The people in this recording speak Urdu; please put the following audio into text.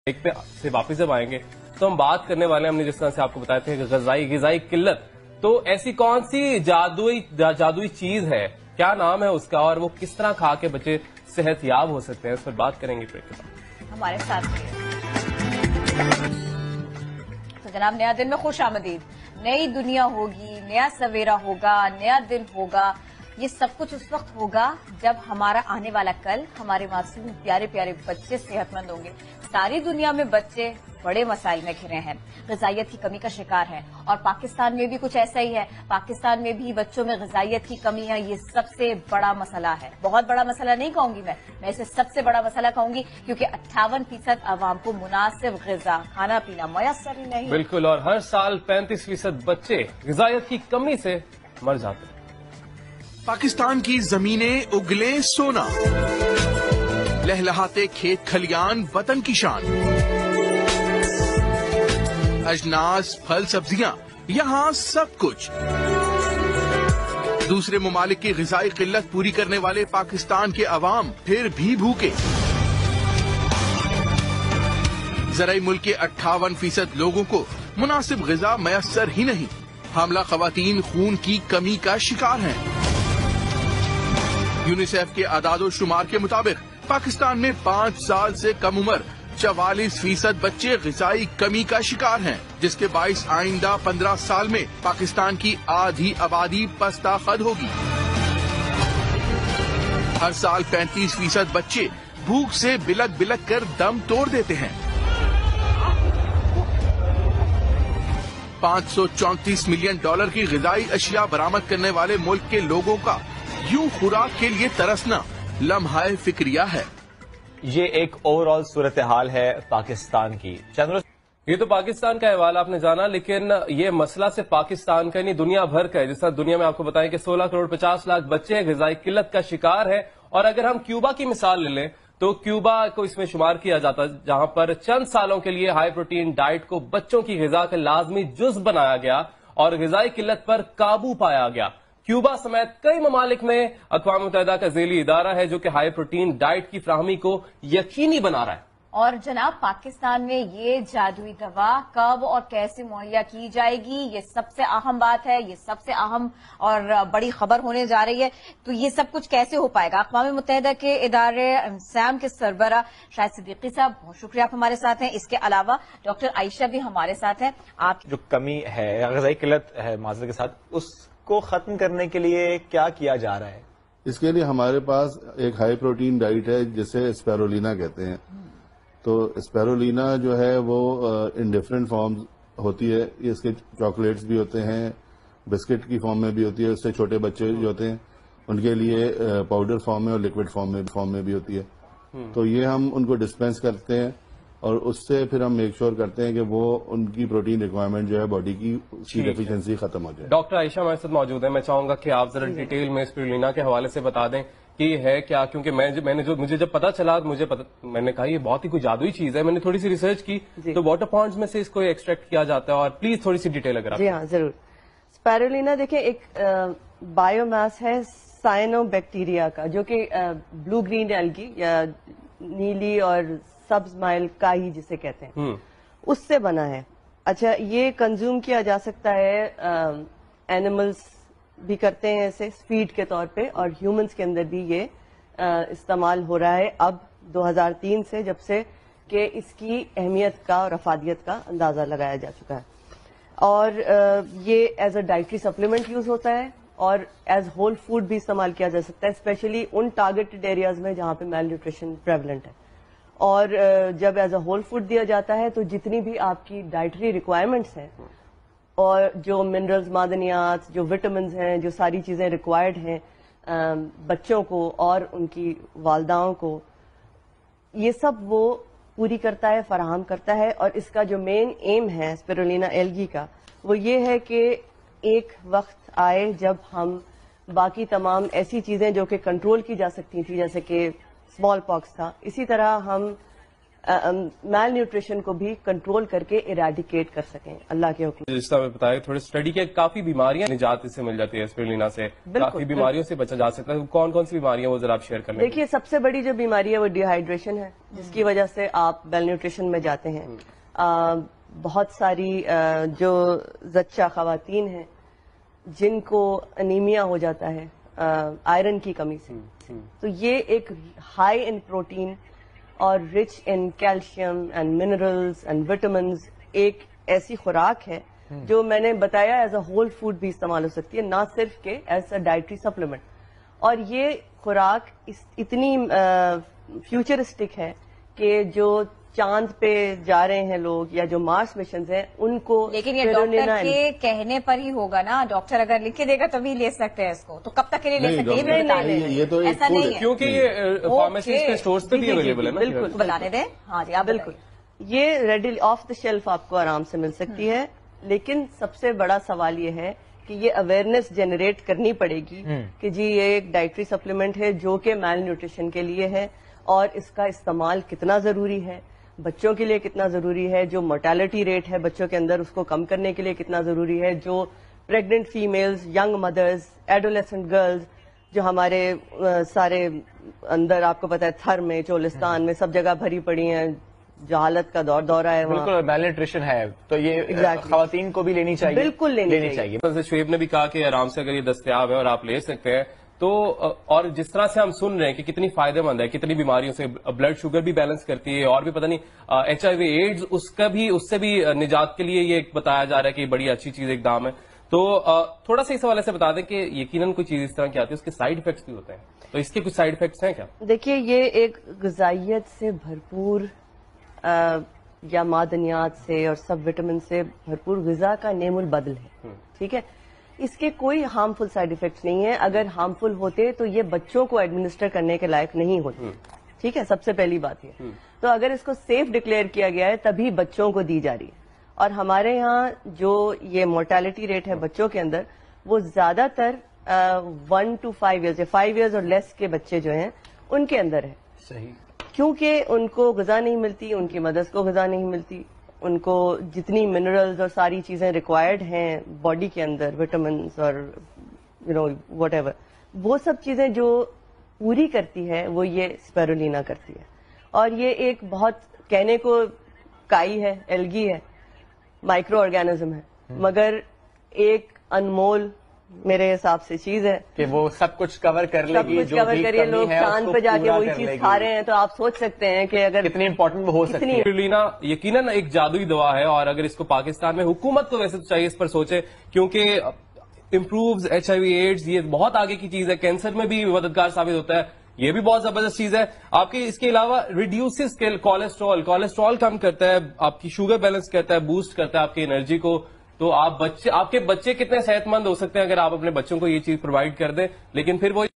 ایک پہ سے واپس جب آئیں گے تو ہم بات کرنے والے ہیں، ہم نے جس طرح سے آپ کو بتایا تھا کہ غذائی قلت، تو ایسی کون سی جادوئی چیز ہے، کیا نام ہے اس کا، اور وہ کس طرح کھا کے بچے صحت یاب ہو سکتے ہیں، اس پر بات کریں گے بریک کے بعد ہمارے ساتھ۔ تو جناب، نیا دن میں خوش آمدید۔ نئی دنیا ہوگی، نیا سویرا ہوگا، نیا دن ہوگا۔ یہ سب کچھ اس وقت ہوگا جب ہمارا آنے والا کل، ہمارے معصوم پیارے پیارے بچے صحت مند ہوں گے۔ ساری دنیا میں بچے بڑے مسائل میں گھرے ہیں، غذائیت کی کمی کا شکار ہیں، اور پاکستان میں بھی کچھ ایسا ہی ہے۔ پاکستان میں بھی بچوں میں غذائیت کی کمی ہے، یہ سب سے بڑا مسئلہ ہے۔ بہت بڑا مسئلہ نہیں کہوں گی میں اسے سب سے بڑا مسئلہ کہوں گی، کیونکہ 58% عوام کو مناسب غذا کھانا پینا میسر ہی نہیں۔ بالکل، اور ہر سال 35% بچے غذائیت کی کمی سے مر جاتے ہیں۔ پاکستان کی زمینیں اگلے سونا، لہلہاتے کھیت کھلیان وطن کی شان، اجناس پھل سبزیاں یہاں سب کچھ۔ دوسرے ممالک کی غذائی قلت پوری کرنے والے پاکستان کے عوام پھر بھی بھوکے۔ زرعی ملک کے 58% لوگوں کو مناسب غذا میسر ہی نہیں۔ حاملہ خواتین خون کی کمی کا شکار ہیں۔ یونیسیف کے اعداد و شمار کے مطابق پاکستان میں 5 سال سے کم عمر 44% بچے غذائی کمی کا شکار ہیں، جس کے باعث آئندہ 15 سال میں پاکستان کی آدھی آبادی پستہ خد ہوگی۔ ہر سال 35% بچے بھوک سے بلک بلک کر دم توڑ دیتے ہیں۔ 534 ملین ڈالر کی غذائی اشیاء برآمد کرنے والے ملک کے لوگوں کا یوں خوراک کے لیے ترسنا لمحہ فکریہ ہے۔ یہ ایک اوور آل صورتحال ہے پاکستان کی۔ یہ تو پاکستان کا حوالہ آپ نے جانا، لیکن یہ مسئلہ صرف پاکستان کا نہیں، دنیا بھر کا ہے۔ جس طرح دنیا میں آپ کو بتائیں کہ 16 کروڑ 50 لاکھ بچے غذائی قلت کا شکار ہیں، اور اگر ہم کیوبا کی مثال لے لیں تو کیوبا کو اس میں شمار کیا جاتا، جہاں پر چند سالوں کے لیے ہائی پروٹین ڈائٹ کو بچوں کی غذا کا لازمی جز بنایا گیا اور غذائی قلت پر قابو پایا گیا۔ کیوبا سمیت کئی ممالک میں اقوام متحدہ کا ذیلی ادارہ ہے جو کہ ہائی پروٹین ڈائٹ کی فراہمی کو یقینی بنا رہا ہے۔ اور جناب، پاکستان میں یہ جادوئی دوا کب اور کیسے مہیا کی جائے گی، یہ سب سے اہم بات ہے، یہ سب سے اہم اور بڑی خبر ہونے جا رہی ہے۔ تو یہ سب کچھ کیسے ہو پائے گا؟ اقوام متحدہ کے ادارے سام کے سربراہ شاہد صدیقی صاحب، بہت شکریہ آپ ہمارے ساتھ ہیں۔ اس کے علاوہ ڈاکٹر عائشہ بھی ہمارے ساتھ ہیں۔ آپ جو کمی ہے، غذائی قلت ہے معذرت کے ساتھ، اس کو ختم کرنے کے لیے کیا کیا جا رہا ہے؟ اس کے لیے ہمارے پاس ایک ہائی پروٹین ڈائٹ ہے جسے اسپیرولینا کہتے ہیں۔ تو اسپیرولینا جو ہے وہ ان ڈفرینٹ فارمز ہوتی ہے، اس کے چاکلیٹس بھی ہوتے ہیں، بسکٹ کی فارم میں بھی ہوتی ہے، اس سے چھوٹے بچے جو ہوتے ہیں ان کے لیے پاؤڈر فارم میں اور لکوڈ فارم میں بھی ہوتی ہے۔ تو یہ ہم ان کو ڈسپینس کرتے ہیں اور اس سے پھر ہم میک شور کرتے ہیں کہ وہ ان کی پروٹین ریکوائرمنٹ جو ہے باڈی کی اس کی ڈیفیشنسی ختم ہو جائے۔ ڈاکٹر عائشہ ہمارے ساتھ موجود ہیں، میں چاہوں گا کہ آپ ذرا ڈیٹیل میں اسپیرولینا کے حوالے سے بتا دیں کہ یہ ہے کیا، کیونکہ مجھے جب پتا چلا میں نے کہا یہ بہت ہی کوئی جادوئی چیز ہے۔ میں نے تھوڑی سی ریسرچ کی تو واٹر پونڈز میں سے اس کو ایکسٹریکٹ کیا جاتا ہے، اور پلیز تھوڑی سی ڈیٹیل اگر آپ۔ جی ہاں ضرور۔ اسپیرولینا دیکھیں ایک بایو ماس ہے سائنو بیکٹیریا کا، جو کہ بلو گرین ایلگی یا نیلی اور سبز مائل کائی جسے کہتے ہیں اس سے بنا ہے۔ اچھا، یہ کنزیوم کیا جا سکتا ہے، اینیملز بھی کرتے ہیں ایسے فیڈ کے طور پہ، اور ہیومنز کے اندر بھی یہ استعمال ہو رہا ہے اب 2003 سے، جب سے کہ اس کی اہمیت کا اور افادیت کا اندازہ لگایا جا چکا ہے۔ اور یہ as a dietary supplement use ہوتا ہے اور ایز ہول فوڈ بھی استعمال کیا جا سکتا ہے، اسپیشلی ان ٹارگیٹڈ ایریاز میں جہاں پہ میل نیوٹریشن پریولنٹ ہے۔ اور جب ایز اے ہول فوڈ دیا جاتا ہے تو جتنی بھی آپ کی ڈائٹری ریکوائرمنٹس ہیں اور جو منرلز، معدنیات، جو وٹامنز ہیں، جو ساری چیزیں ریکوائرڈ ہیں بچوں کو اور ان کی والداؤں کو، یہ سب وہ پوری کرتا ہے، فراہم کرتا ہے۔ اور اس کا جو مین ایم ہے اسپیرولینا ایلگی کا، وہ یہ ہے کہ ایک وقت آئے جب ہم باقی تمام ایسی چیزیں جو کہ کنٹرول کی جا سکتی تھی، جیسے کہ اسمال پاکس تھا، اسی طرح ہم میل نیوٹریشن کو بھی کنٹرول کر کے ایریڈیکیٹ کر سکیں اللہ کے حکم. جس طرح بتایا تھوڑے اسٹڈی کے کافی بیماریاں نجات اس سے مل جاتی ہے اسپیرولینا سے, کافی بیماریوں سے بچا جا سکتا ہے. کون کون سی بیماریاں وہ ذرا آپ شیئر کریں. دیکھیے سب سے بڑی جو بیماری ہے وہ ڈی ہائیڈریشن ہے, جس کی وجہ سے آپ میل نیوٹریشن میں جاتے ہیں. بہت ساری جو زچہ خواتین ہیں جن کو انیمیا ہو جاتا ہے آئرن کی کمی سے, تو یہ ایک ہائی ان پروٹین اور rich in calcium and minerals and vitamins ایک ایسی خوراک ہے جو میں نے بتایا ایز اے ہول فوڈ بھی استعمال ہو سکتی ہے, نہ صرف کہ ایز اے ڈائٹری سپلیمنٹ. اور یہ خوراک اتنی فیوچرسٹک ہے کہ جو چاند پہ جا رہے ہیں لوگ یا جو مارس مشنز ہیں ان کو, لیکن یہ ڈاکٹر کے کہنے پر ہی ہوگا نا, ڈاکٹر اگر لکھ کے دے گا تبھی لے سکتے ہیں اس کو, تو کب تک کے لیے لے سکتے ہیں یہ تو ایسا نہیں ہے کیونکہ یہ فارمیسیز کے سٹورز پہ بھی اویلیبل ہے نا. بالکل بتانے دیں. ہاں جی آپ بالکل, یہ ریڈی آف دا شیلف آپ کو آرام سے مل سکتی ہے. لیکن سب سے بڑا سوال یہ ہے کہ یہ اویئرنیس جنریٹ کرنی پڑے گی کہ جی یہ ایک ڈائٹری سپلیمنٹ ہے جو کہ میل نیوٹریشن کے لیے ہے, اور اس کا استعمال کتنا ضروری ہے, بچوں کے لیے کتنا ضروری ہے, جو mortality ریٹ ہے بچوں کے اندر اس کو کم کرنے کے لیے کتنا ضروری ہے, جو pregnant females, young mothers, adolescent girls جو ہمارے سارے اندر آپ کو پتا ہے تھر میں, چولستان میں سب جگہ بھری پڑی ہیں, جہالت کا دورہ ہے وہاں. بالکل میل نیوٹریشن ہے تو یہ خواتین کو بھی لینی چاہیے, بالکل لینی چاہیے. شعیب نے بھی کہا کہ آرام سے اگر یہ دستیاب ہے اور آپ لے سکتے ہیں تو, اور جس طرح سے ہم سن رہے ہیں کہ کتنی فائدہ مند ہے, کتنی بیماریوں سے بلڈ شوگر بھی بیلنس کرتی ہے, اور بھی پتہ نہیں HIV ایڈز اس سے بھی نجات کے لیے یہ بتایا جا رہا ہے کہ یہ بڑی اچھی چیز اقدام ہے. تو تھوڑا سا اس حوالے سے بتا دیں کہ یقیناً کوئی چیز اس طرح کی آتی ہے اس کے سائیڈ افیکٹس بھی ہوتے ہیں, تو اس کے کچھ سائیڈ افیکٹس ہیں کیا؟ دیکھیے یہ ایک غذائیت سے بھرپور یا معدنیات سے اور سب وٹامن سے بھرپور غذا کا نعم البدل ہے. ٹھیک ہے, اس کے کوئی ہارمفل سائیڈ افیکٹس نہیں ہیں. اگر ہارمفل ہوتے تو یہ بچوں کو ایڈمنسٹر کرنے کے لائق نہیں ہوتے. ٹھیک ہے, سب سے پہلی بات یہ. تو اگر اس کو سیف ڈکلیئر کیا گیا ہے تبھی بچوں کو دی جا رہی ہے. اور ہمارے یہاں جو یہ مورٹیلٹی ریٹ ہے بچوں کے اندر وہ زیادہ تر 1 to 5 years یا 5 years اور لیس کے بچے جو ہیں ان کے اندر ہے. صحیح, کیونکہ ان کو غذا نہیں ملتی, ان کی مدرس کو غذا نہیں ملتی, ان کو جتنی منرلز اور ساری چیزیں ریکوائرڈ ہیں باڈی کے اندر, وٹامنس اور وٹ ایور, وہ سب چیزیں جو پوری کرتی ہے وہ یہ اسپیرولینا کرتی ہے. اور یہ ایک بہت کہنے کو کائی ہے, الگی ہے, مائکرو آرگینزم ہے, مگر ایک انمول میرے حساب سے چیز ہے کہ وہ سب کچھ کور کر لے سب گی. کچھ کور کریے. لوگ چاند پہ جا کے وہی چیز کھا رہے ہیں, تو آپ سوچ سکتے ہیں کہ اگر کتنی امپورٹنٹ ہو سکتی ہے. اسپیرولینا یقیناً ایک جادوئی دوا ہے, اور اگر اس کو پاکستان میں, حکومت کو ویسے تو چاہیے اس پر سوچے, کیونکہ امپرووز HIV ایڈز, یہ بہت آگے کی چیز ہے, کینسر میں بھی مددگار ثابت ہوتا ہے, یہ بھی بہت زبردست چیز ہے. آپ کی اس کے علاوہ ریڈیوسز کولیسٹرول کم کرتا ہے, آپ کی شوگر بیلنس کرتا ہے, بوسٹ کرتا ہے آپ کی انرجی کو. تو آپ کے بچے کتنے صحت مند ہو سکتے ہیں اگر آپ اپنے بچوں کو یہ چیز پرووائڈ کر دیں. لیکن پھر وہ